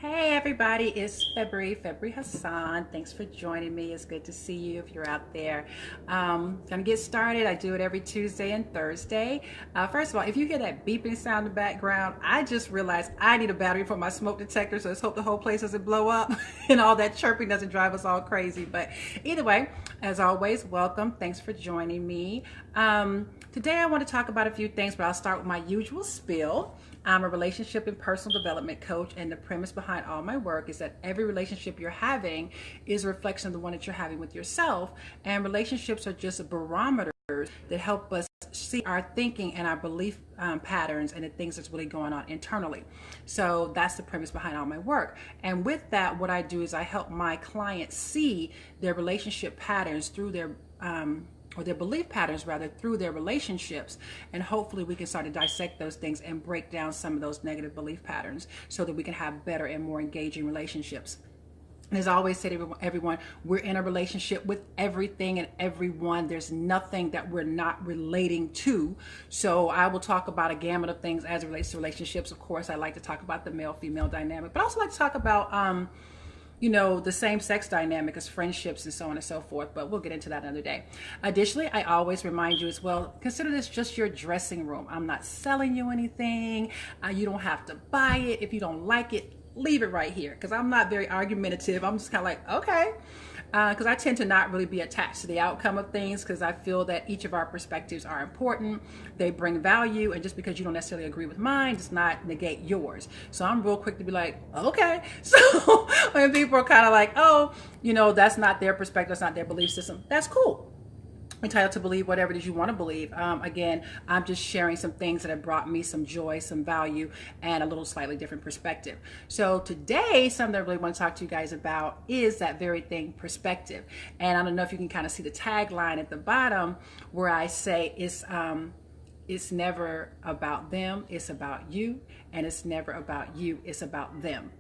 Hey everybody, it's Febury Hassan. Thanks for joining me. It's good to see you if you're out there. Gonna get started. I do it every Tuesday and Thursday. First of all, if you hear that beeping sound in the background, I just realized I need a battery for my smoke detector, so let's hope the whole place doesn't blow up and all that chirping doesn't drive us all crazy. But either way, as always, welcome. Thanks for joining me. Today I want to talk about a few things, but I'll start with my usual spiel. I'm a relationship and personal development coach, and the premise behind all my work is that every relationship you're having is a reflection of the one that you're having with yourself, and relationships are just barometers that help us see our thinking and our belief patterns and the things that's really going on internally. So that's the premise behind all my work. And with that, what I do is I help my clients see their relationship patterns through their or their belief patterns rather through their relationships, and hopefully we can start to dissect those things and break down some of those negative belief patterns so that we can have better and more engaging relationships. And as I always say to everyone, we're in a relationship with everything and everyone. There's nothing that we're not relating to. So I will talk about a gamut of things as it relates to relationships. Of course, I like to talk about the male-female dynamic, but I also like to talk about the same sex dynamic as friendships and so on and so forth, but we'll get into that another day. Additionally, I always remind you as well, consider this just your dressing room. I'm not selling you anything. You don't have to buy it. If you don't like it, leave it right here, because I'm not very argumentative. I'm just kind of like, okay. Because I tend to not really be attached to the outcome of things, because I feel that each of our perspectives are important. They bring value, and just because you don't necessarily agree with mine does not negate yours. So I'm real quick to be like, okay. So when people are kind of like, oh, that's not their perspective, that's not their belief system, that's cool. Entitled to believe whatever it is you want to believe. Again, I'm just sharing some things that have brought me some joy, some value, and a little slightly different perspective. So today, something that I really want to talk to you guys about is that very thing, perspective. And I don't know if you can kind of see the tagline at the bottom where I say it's never about them, it's about you, and it's never about you, it's about them.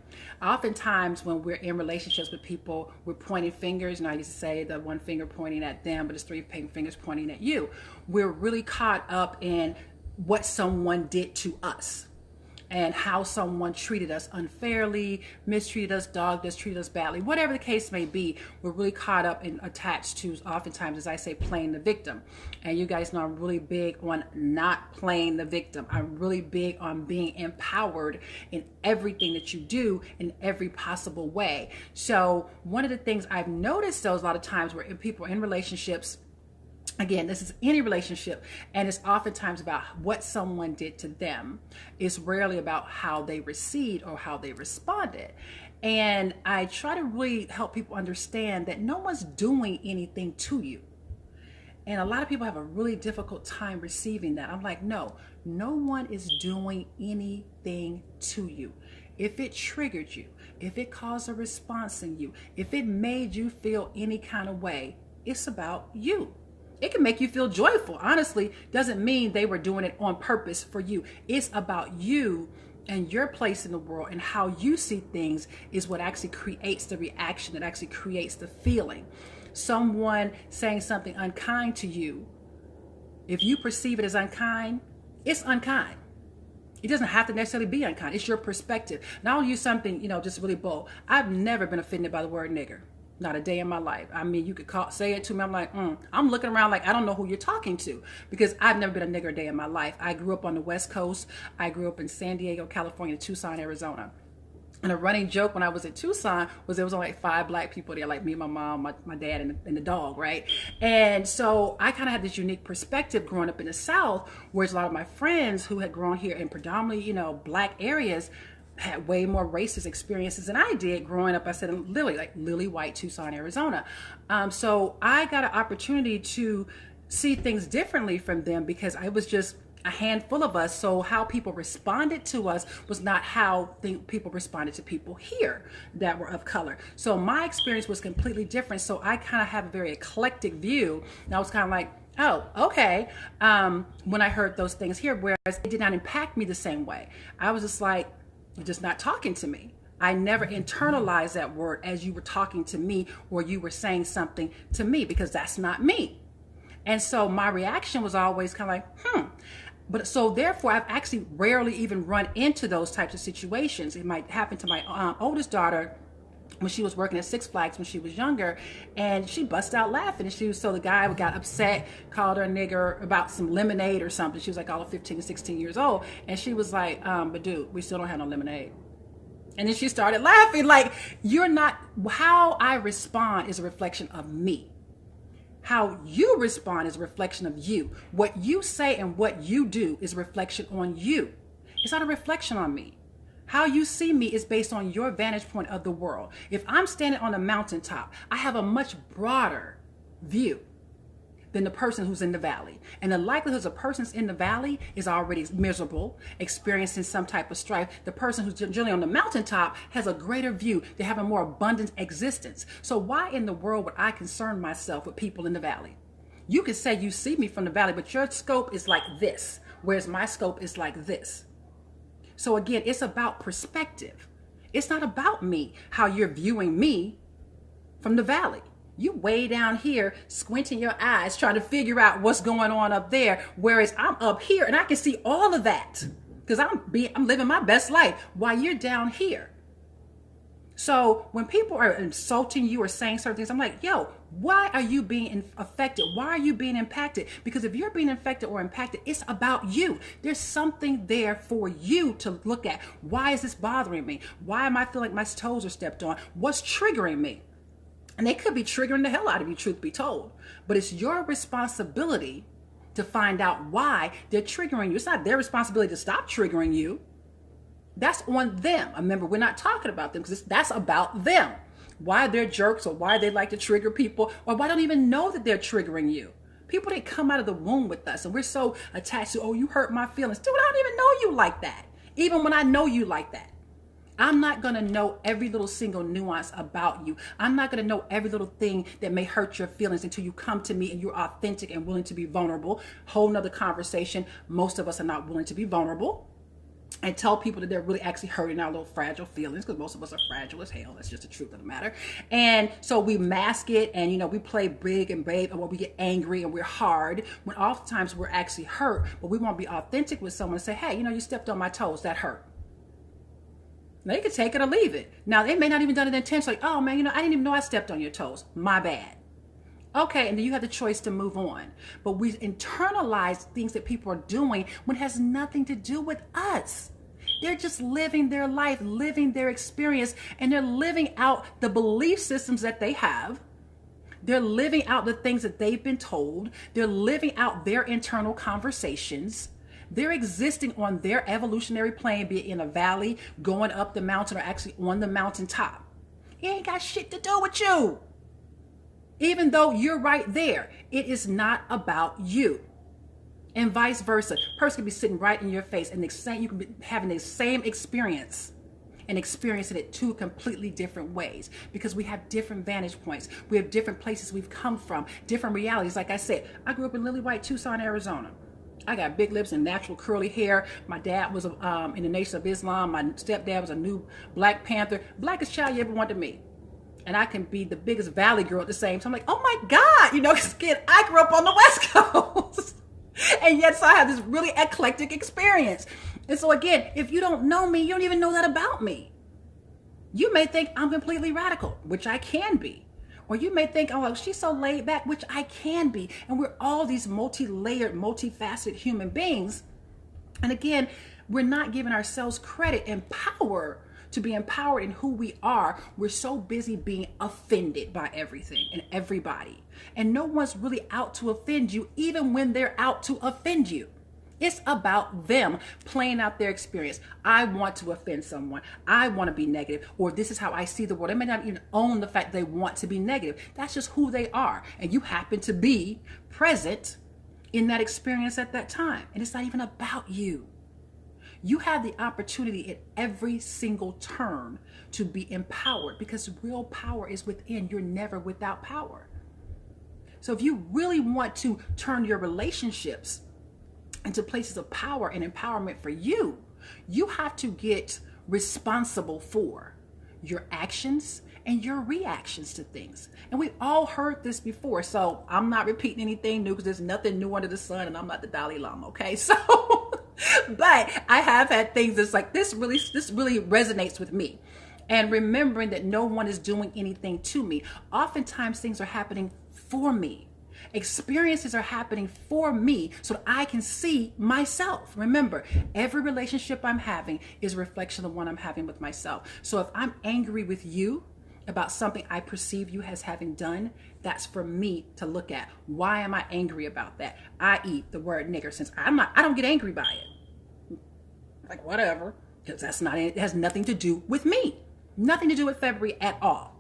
Oftentimes when we're in relationships with people, we're pointing fingers, and I used to say the one finger pointing at them, but it's three fingers pointing at you. We're really caught up in what someone did to us and how someone treated us unfairly, mistreated us, dogged us, treated us badly, whatever the case may be. We're really caught up and attached to, oftentimes, as I say, playing the victim. And you guys know I'm really big on not playing the victim. I'm really big on being empowered in everything that you do in every possible way. So one of the things I've noticed, though, is a lot of times where people are in relationships, again, this is any relationship, and it's oftentimes about what someone did to them. It's rarely about how they received or how they responded. And I try to really help people understand that no one's doing anything to you. And a lot of people have a really difficult time receiving that. I'm like, no one is doing anything to you. If it triggered you, if it caused a response in you, if it made you feel any kind of way, it's about you. It can make you feel joyful. Honestly, doesn't mean they were doing it on purpose for you. It's about you and your place in the world, and how you see things is what actually creates the reaction, that actually creates the feeling. Someone saying something unkind to you, if you perceive it as unkind, it's unkind. It doesn't have to necessarily be unkind. It's your perspective. Now I'll use something, just really bold. I've never been offended by the word nigger. Not a day in my life. I mean, you could say it to me. I'm like, I'm looking around like I don't know who you're talking to, because I've never been a nigger a day in my life. I grew up on the West Coast. I grew up in San Diego, California, Tucson, Arizona. And a running joke when I was in Tucson was there was only like 5 black people there, like me, my mom, my dad, and the dog, right? And so I kind of had this unique perspective growing up in the South, whereas a lot of my friends who had grown here in predominantly, black areas had way more racist experiences than I did growing up. I said lily white Tucson, Arizona. So I got an opportunity to see things differently from them, because I was just a handful of us. So how people responded to us was not how people responded to people here that were of color. So my experience was completely different. So I kind of have a very eclectic view. And I was kind of like, oh, okay. When I heard those things here, whereas it did not impact me the same way. I was just like, you're just not talking to me. I never internalized that word as you were talking to me, or you were saying something to me, because that's not me. And so my reaction was always kind of like, But so therefore, I've actually rarely even run into those types of situations. It might happen to my oldest daughter when she was working at Six Flags when she was younger, and she busted out laughing. And so the guy got upset, called her a nigger about some lemonade or something. She was like all of 15 to 16 years old. And she was like, but dude, we still don't have no lemonade. And then she started laughing. Like, how I respond is a reflection of me. How you respond is a reflection of you. What you say and what you do is a reflection on you. It's not a reflection on me. How you see me is based on your vantage point of the world. If I'm standing on a mountaintop, I have a much broader view than the person who's in the valley. And the likelihood a person's in the valley is already miserable, experiencing some type of strife. The person who's generally on the mountaintop has a greater view. They have a more abundant existence. So why in the world would I concern myself with people in the valley? You can say you see me from the valley, but your scope is like this, whereas my scope is like this. So again, it's about perspective. It's not about me, how you're viewing me from the valley. You way down here squinting your eyes trying to figure out what's going on up there, whereas I'm up here and I can see all of that because I'm living my best life while you're down here. So when people are insulting you or saying certain things, I'm like, yo, why are you being affected? Why are you being impacted? Because if you're being affected or impacted, it's about you. There's something there for you to look at. Why is this bothering me? Why am I feeling like my toes are stepped on? What's triggering me? And they could be triggering the hell out of you, truth be told. But it's your responsibility to find out why they're triggering you. It's not their responsibility to stop triggering you. That's on them. Remember, we're not talking about them because that's about them. Why they're jerks or why they like to trigger people or why they don't even know that they're triggering you. People that come out of the womb with us and we're so attached to, oh, you hurt my feelings. Dude, I don't even know you like that. Even when I know you like that. I'm not going to know every little single nuance about you. I'm not going to know every little thing that may hurt your feelings until you come to me and you're authentic and willing to be vulnerable. Whole nother conversation. Most of us are not willing to be vulnerable and tell people that they're really actually hurting our little fragile feelings because most of us are fragile as hell. That's just the truth of the matter. And so we mask it and, we play big and brave and when we get angry and we're hard when oftentimes we're actually hurt, but we won't be authentic with someone and say, hey, you stepped on my toes. That hurt. They could take it or leave it. Now, they may not even done it intentionally. Oh, man, I didn't even know I stepped on your toes. My bad. Okay, and then you have the choice to move on. But we internalize things that people are doing when it has nothing to do with us. They're just living their life, living their experience, and they're living out the belief systems that they have. They're living out the things that they've been told. They're living out their internal conversations. They're existing on their evolutionary plane, be it in a valley, going up the mountain, or actually on the mountaintop. It ain't got shit to do with you. Even though you're right there, it is not about you. And vice versa. A person can be sitting right in your face and you can be having the same experience and experiencing it two completely different ways because we have different vantage points. We have different places we've come from, different realities. Like I said, I grew up in Lily White, Tucson, Arizona. I got big lips and natural curly hair. My dad was in the Nation of Islam. My stepdad was a new Black Panther. Blackest child you ever wanted to meet. And I can be the biggest valley girl at the same time. I'm like, oh my God, because again, I grew up on the West Coast. And yet, so I have this really eclectic experience. And so again, if you don't know me, you don't even know that about me. You may think I'm completely radical, which I can be. Or you may think, oh, she's so laid back, which I can be. And we're all these multi-layered, multifaceted human beings. And again, we're not giving ourselves credit and power to be empowered in who we are. We're so busy being offended by everything and everybody. And no one's really out to offend you, even when they're out to offend you. It's about them playing out their experience. I want to offend someone. I want to be negative, or this is how I see the world. They may not even own the fact they want to be negative. That's just who they are. And you happen to be present in that experience at that time. And it's not even about you. You have the opportunity at every single turn to be empowered because real power is within. You're never without power. So if you really want to turn your relationships into places of power and empowerment for you, you have to get responsible for your actions and your reactions to things. And we've all heard this before, so I'm not repeating anything new because there's nothing new under the sun and I'm not the Dalai Lama, okay? So But I have had things that's like, this really resonates with me. And remembering that no one is doing anything to me. Oftentimes things are happening for me. Experiences are happening for me so that I can see myself. Remember, every relationship I'm having is a reflection of the one I'm having with myself. So if I'm angry with you about something I perceive you as having done, that's for me to look at. Why am I angry about that? I.e. the word nigger, since I don't get angry by it. Like, whatever, because it has nothing to do with me. Nothing to do with Febury at all.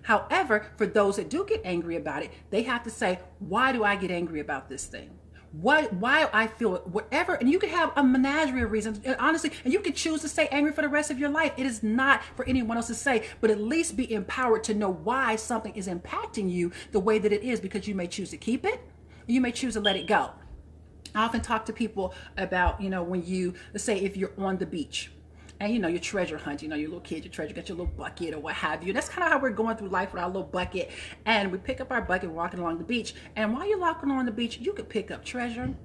However, for those that do get angry about it, they have to say, why do I get angry about this thing? Why I feel whatever, and you can have a menagerie of reasons, and honestly, and you can choose to stay angry for the rest of your life. It is not for anyone else to say, but at least be empowered to know why something is impacting you the way that it is, because you may choose to keep it, or you may choose to let it go. I often talk to people about, when let's say if you're on the beach, and you're treasure hunting, your little kid, you got your little bucket or what have you. That's kind of how we're going through life with our little bucket. And we pick up our bucket walking along the beach. And while you're walking along the beach, you could pick up treasure.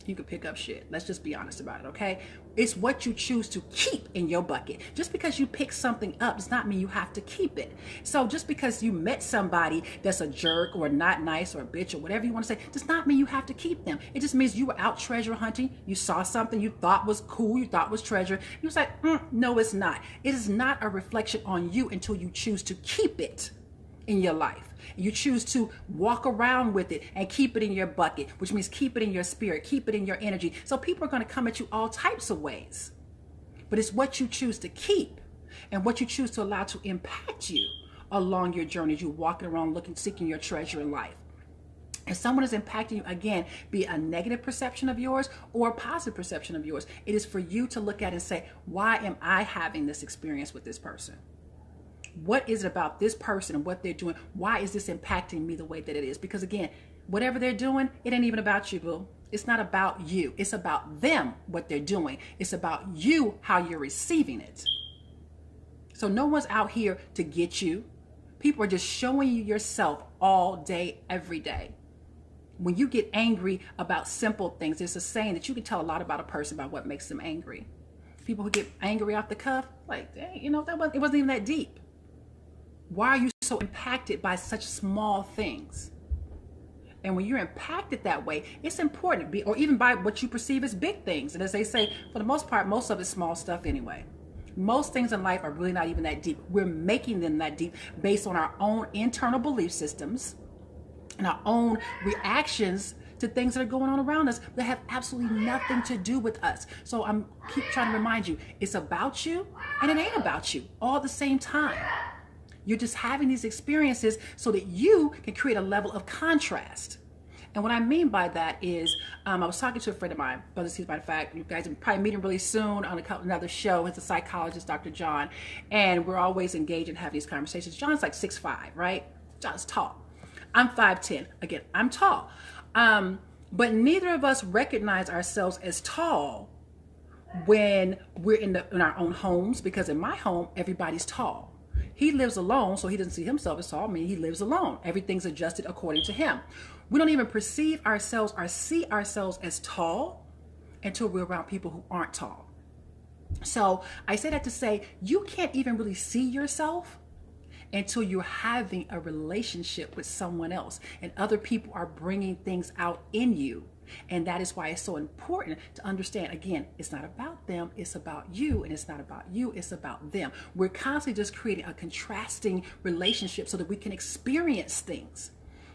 You could pick up shit. Let's just be honest about it, okay? It's what you choose to keep in your bucket. Just because you pick something up does not mean you have to keep it. So just because you met somebody that's a jerk or not nice or a bitch or whatever you want to say, does not mean you have to keep them. It just means you were out treasure hunting. You saw something you thought was cool, you thought was treasure. You was like, no, it's not. It is not a reflection on you until you choose to keep it in your life. You choose to walk around with it and keep it in your bucket, which means keep it in your spirit, keep it in your energy. So people are going to come at you all types of ways, but it's what you choose to keep and what you choose to allow to impact you along your journey as you're walking around seeking your treasure in life. If someone is impacting you, again, be it a negative perception of yours or a positive perception of yours, it is for you to look at and say, why am I having this experience with this person? What is it about this person and what they're doing? Why is this impacting me the way that it is? Because again, whatever they're doing, it ain't even about you, boo. It's not about you. It's about them, what they're doing. It's about you, how you're receiving it. So no one's out here to get you. People are just showing you yourself all day, every day. When you get angry about simple things, there's a saying that you can tell a lot about a person by what makes them angry. People who get angry off the cuff, like, dang, it wasn't even that deep. Why are you so impacted by such small things? And when you're impacted that way, it's important, or even by what you perceive as big things. And as they say, for the most part, most of it's small stuff anyway. Most things in life are really not even that deep. We're making them that deep based on our own internal belief systems and our own reactions to things that are going on around us that have absolutely nothing to do with us. So I'm keep trying to remind you, it's about you and it ain't about you all at the same time. You're just having these experiences so that you can create a level of contrast. And what I mean by that is, I was talking to a friend of mine, brother, he's by the fact, you guys will probably meet him really soon on another show. It's a psychologist, Dr. John, and we're always engaged in having these conversations. John's like 6'5", right? John's tall. I'm 5'10". Again, I'm tall. But neither of us recognize ourselves as tall when we're in our own homes, because in my home, everybody's tall. He lives alone, so he doesn't see himself as tall. I mean, he lives alone. Everything's adjusted according to him. We don't even perceive ourselves or see ourselves as tall until we're around people who aren't tall. So I say that to say, you can't even really see yourself until you're having a relationship with someone else and other people are bringing things out in you. And that is why it's so important to understand, again, it's not about them, it's about you, and it's not about you, it's about them. We're constantly just creating a contrasting relationship so that we can experience things.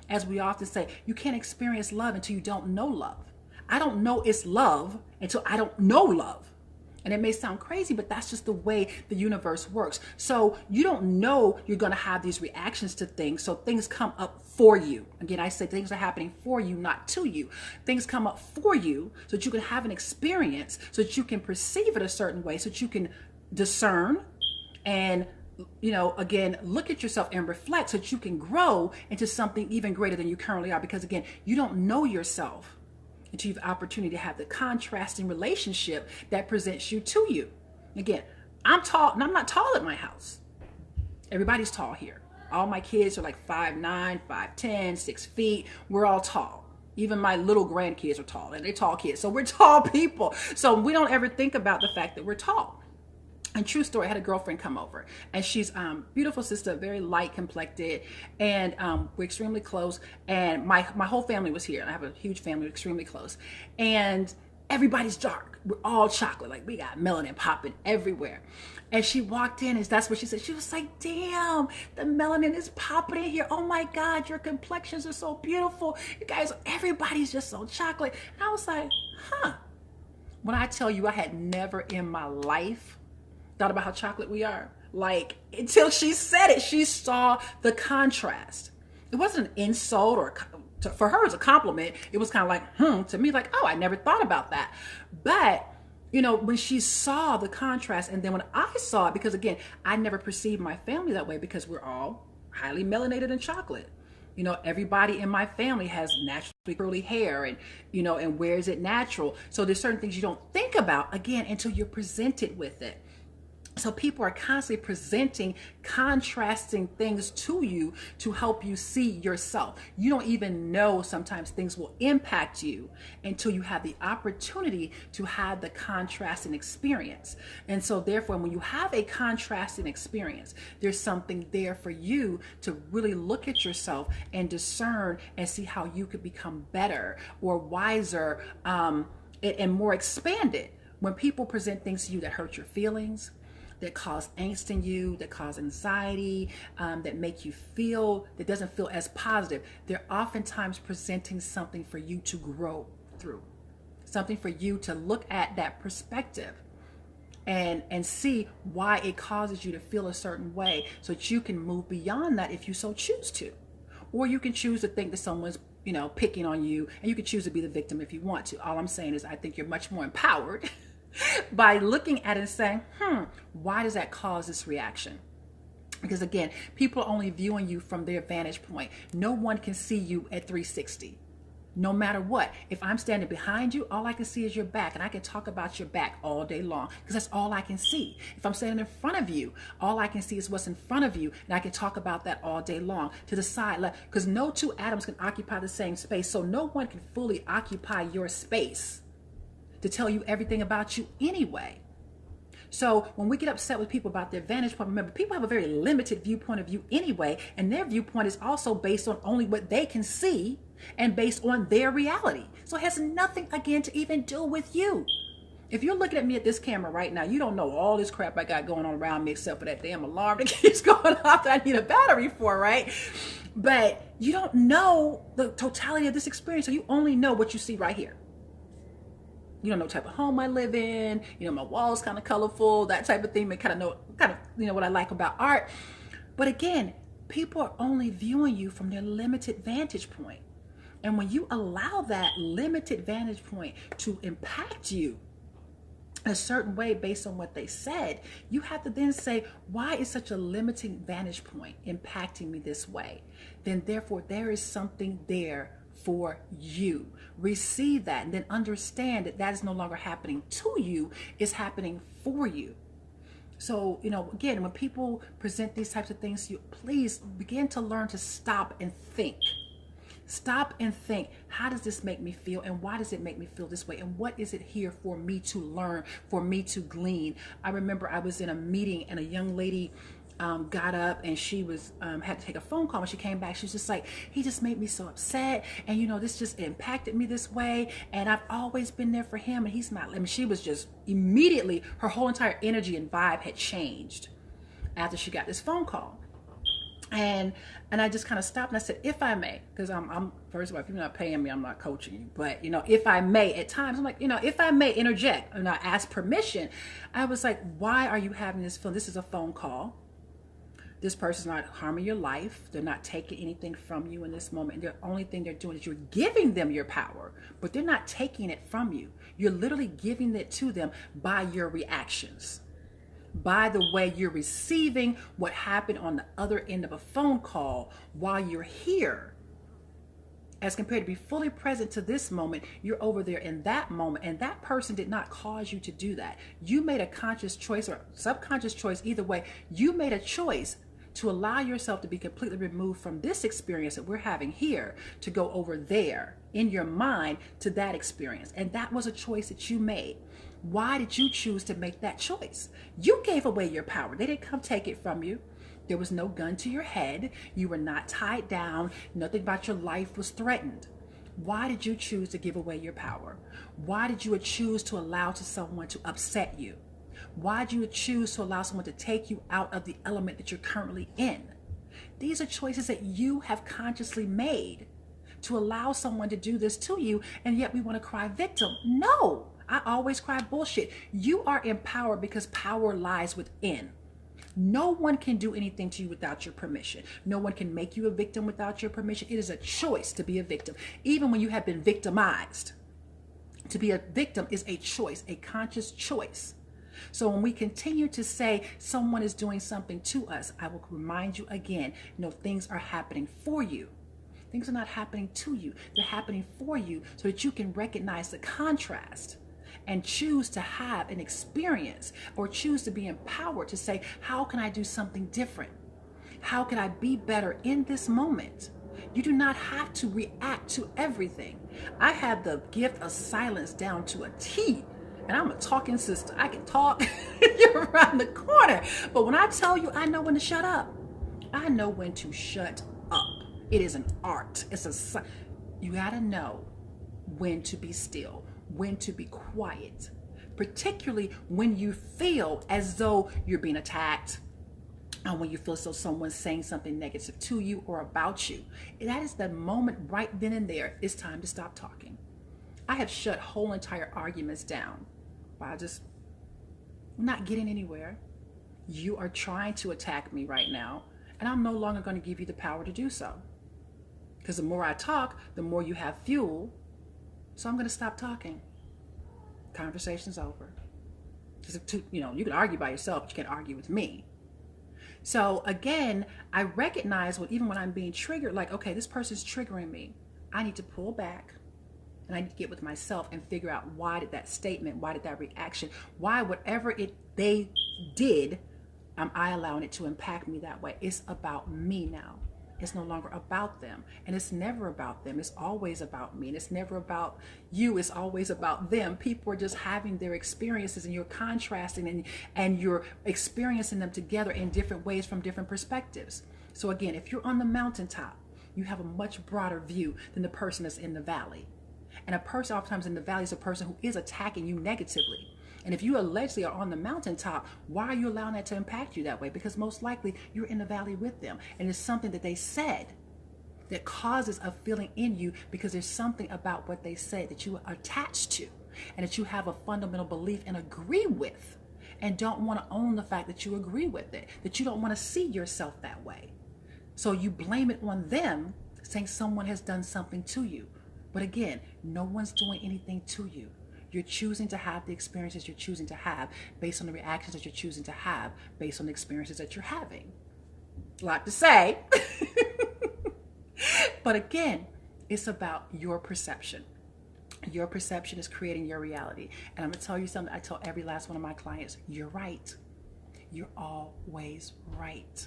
As we often say, you can't experience love until you don't know love. I don't know it's love until I don't know love. And it may sound crazy, but that's just the way the universe works. So you don't know you're going to have these reactions to things. So things come up for you. Again, I say things are happening for you, not to you. Things come up for you so that you can have an experience, so that you can perceive it a certain way, so that you can discern and, again, look at yourself and reflect so that you can grow into something even greater than you currently are. Because again, you don't know yourself until you have the opportunity to have the contrasting relationship that presents you to you. Again, I'm tall, and I'm not tall at my house. Everybody's tall here. All my kids are like 5'9", 5'10", 6 feet. We're all tall. Even my little grandkids are tall, and they're tall kids. So we're tall people. So we don't ever think about the fact that we're tall. And true story, I had a girlfriend come over, and she's beautiful sister, very light complected, and we're extremely close. And my whole family was here. I have a huge family, extremely close, and everybody's dark. We're all chocolate, like we got melanin popping everywhere. And she walked in, and that's what she said. She was like, "Damn, the melanin is popping in here. Oh my God, your complexions are so beautiful. You guys, everybody's just so chocolate." And I was like, huh. When I tell you, I had never in my life thought about how chocolate we are. Like, until she said it, she saw the contrast. It wasn't an insult, or for her, it's a compliment. It was kind of like, to me, like, oh, I never thought about that. But, you know, when she saw the contrast, and then when I saw it, because again, I never perceived my family that way, because we're all highly melanated in chocolate. You know, everybody in my family has naturally curly hair, and, you know, and wears it natural. So there's certain things you don't think about, again, until you're presented with it. So people are constantly presenting contrasting things to you to help you see yourself. You don't even know sometimes things will impact you until you have the opportunity to have the contrasting experience. And so therefore, when you have a contrasting experience, there's something there for you to really look at yourself and discern and see how you could become better or wiser, and more expanded. When people present things to you that hurt your feelings, that cause angst in you, that cause anxiety, that make you feel, that doesn't feel as positive, they're oftentimes presenting something for you to grow through, something for you to look at that perspective and see why it causes you to feel a certain way, so that you can move beyond that if you so choose to. Or you can choose to think that someone's, you know, picking on you, and you can choose to be the victim if you want to. All I'm saying is I think you're much more empowered by looking at it and saying, why does that cause this reaction? Because again, people are only viewing you from their vantage point. No one can see you at 360. No matter what. If I'm standing behind you, all I can see is your back, and I can talk about your back all day long, because that's all I can see. If I'm standing in front of you, all I can see is what's in front of you, and I can talk about that all day long. To the side, because no two atoms can occupy the same space, so no one can fully occupy your space to tell you everything about you anyway. So when we get upset with people about their vantage point, remember, people have a very limited viewpoint of you anyway, and their viewpoint is also based on only what they can see and based on their reality. So it has nothing, again, to even do with you. If you're looking at me at this camera right now, you don't know all this crap I got going on around me except for that damn alarm that keeps going off that I need a battery for, right? But you don't know the totality of this experience, so you only know what you see right here. You don't know what type of home I live in. You know, my walls kind of colorful, that type of thing. They kind of know what I like about art. But again, people are only viewing you from their limited vantage point. And when you allow that limited vantage point to impact you a certain way based on what they said, you have to then say, why is such a limiting vantage point impacting me this way? Then therefore, there is something there for you. Receive that, and then understand that that is no longer happening to you, it's happening for you. So, you know, again, when people present these types of things to you, please begin to learn to stop and think. Stop and think, how does this make me feel, and why does it make me feel this way, and what is it here for me to learn, for me to glean? I remember I was in a meeting, and a young lady got up, and she was had to take a phone call. When she came back, she was just like, he just made me so upset, and you know, this just impacted me this way, and I've always been there for him, and he's not. I mean, she was just immediately, her whole entire energy and vibe had changed after she got this phone call. And I just kind of stopped, and I said, if I may, because I'm first of all, if you're not paying me, I'm not coaching you, but you know, if I may, at times I'm like, you know, if I may interject and I ask permission, I was like, why are you having this feeling? This is a phone call. This person's not harming your life. They're not taking anything from you in this moment. And the only thing they're doing is you're giving them your power, but they're not taking it from you. You're literally giving it to them by your reactions, by the way you're receiving what happened on the other end of a phone call while you're here. As compared to be fully present to this moment, you're over there in that moment, and that person did not cause you to do that. You made a conscious choice or subconscious choice. Either way, you made a choice to allow yourself to be completely removed from this experience that we're having here to go over there in your mind to that experience. And that was a choice that you made. Why did you choose to make that choice? You gave away your power. They didn't come take it from you. There was no gun to your head. You were not tied down. Nothing about your life was threatened. Why did you choose to give away your power? Why did you choose to allow someone to upset you? Why did you choose to allow someone to take you out of the element that you're currently in? These are choices that you have consciously made to allow someone to do this to you, and yet we want to cry victim. No, I always cry bullshit. You are empowered because power lies within. No one can do anything to you without your permission. No one can make you a victim without your permission. It is a choice to be a victim, even when you have been victimized. To be a victim is a choice, a conscious choice. So when we continue to say someone is doing something to us, I will remind you again, no, things are happening for you. Things are not happening to you. They're happening for you so that you can recognize the contrast and choose to have an experience or choose to be empowered to say, how can I do something different? How can I be better in this moment? You do not have to react to everything. I have the gift of silence down to a T. And I'm a talking sister. I can talk you're around the corner. But when I tell you I know when to shut up, I know when to shut up. It is an art. You got to know when to be still, when to be quiet, particularly when you feel as though you're being attacked, and when you feel as though someone's saying something negative to you or about you. That is the moment right then and there. It's time to stop talking. I have shut whole entire arguments down by just not getting anywhere. You are trying to attack me right now, and I'm no longer going to give you the power to do so. Because the more I talk, the more you have fuel. So I'm going to stop talking. Conversation's over. You can argue by yourself, but you can't argue with me. So again, I recognize even when I'm being triggered, like, okay, this person's triggering me. I need to pull back. And I need to get with myself and figure out, why did that statement, why did that reaction, why whatever they did, am I allowing it to impact me that way? It's about me now. It's no longer about them. And it's never about them. It's always about me. And it's never about you. It's always about them. People are just having their experiences, and you're contrasting and you're experiencing them together in different ways from different perspectives. So again, if you're on the mountaintop, you have a much broader view than the person that's in the valley. And a person oftentimes in the valley is a person who is attacking you negatively. And if you allegedly are on the mountaintop, why are you allowing that to impact you that way? Because most likely you're in the valley with them. And it's something that they said that causes a feeling in you, because there's something about what they said that you are attached to and that you have a fundamental belief and agree with, and don't want to own the fact that you agree with it, that you don't want to see yourself that way. So you blame it on them, saying someone has done something to you. But again, no one's doing anything to you. You're choosing to have the experiences you're choosing to have based on the reactions that you're choosing to have based on the experiences that you're having. A lot to say. But again, it's about your perception. Your perception is creating your reality. And I'm going to tell you something I tell every last one of my clients. You're right. You're always right.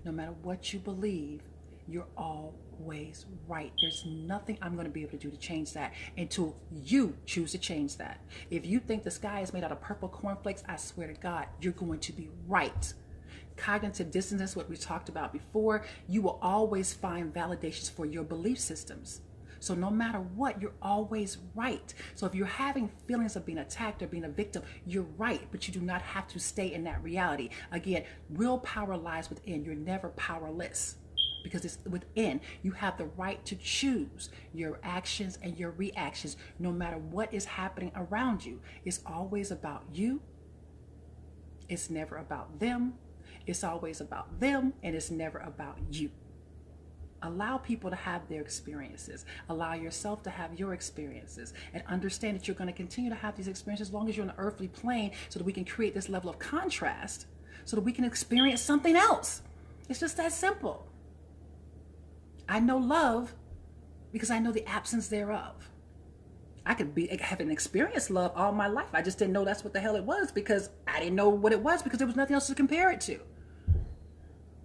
No matter what you believe, you're always right. There's nothing I'm going to be able to do to change that until you choose to change that. If you think the sky is made out of purple cornflakes, I swear to God, you're going to be right. Cognitive dissonance, what we talked about before, you will always find validations for your belief systems. So no matter what, you're always right. So if you're having feelings of being attacked or being a victim, you're right, but you do not have to stay in that reality. Again, real power lies within. You're never powerless, because it's within. You have the right to choose your actions and your reactions, no matter what is happening around you. It's always about you. It's never about them. It's always about them, and it's never about you. Allow people to have their experiences. Allow yourself to have your experiences, and understand that you're going to continue to have these experiences as long as you're on the earthly plane, so that we can create this level of contrast, so that we can experience something else. It's just that simple. I know love because I know the absence thereof. I haven't experienced love all my life. I just didn't know that's what the hell it was, because I didn't know what it was, because there was nothing else to compare it to.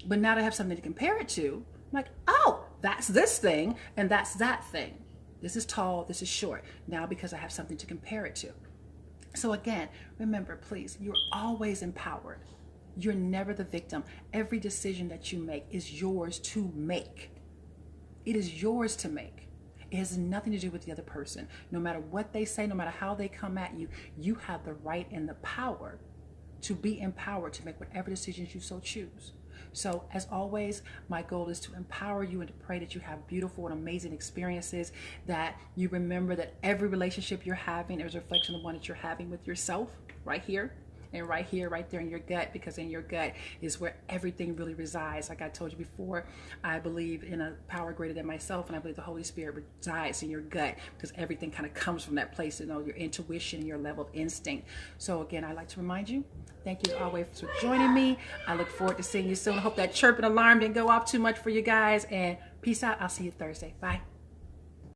But now that I have something to compare it to, I'm like, oh, that's this thing and that's that thing. This is tall, this is short. Now because I have something to compare it to. So again, remember, please, you're always empowered. You're never the victim. Every decision that you make is yours to make. It is yours to make. It has nothing to do with the other person. No matter what they say, no matter how they come at you, you have the right and the power to be empowered to make whatever decisions you so choose. So as always, my goal is to empower you and to pray that you have beautiful and amazing experiences, that you remember that every relationship you're having is a reflection of the one that you're having with yourself right here. And right here, right there in your gut, because in your gut is where everything really resides. Like I told you before, I believe in a power greater than myself, and I believe the Holy Spirit resides in your gut, because everything kind of comes from that place, you know, your intuition, your level of instinct. So again, I'd like to remind you, thank you always for joining me. I look forward to seeing you soon. I hope that chirping alarm didn't go off too much for you guys, and peace out. I'll see you Thursday. Bye.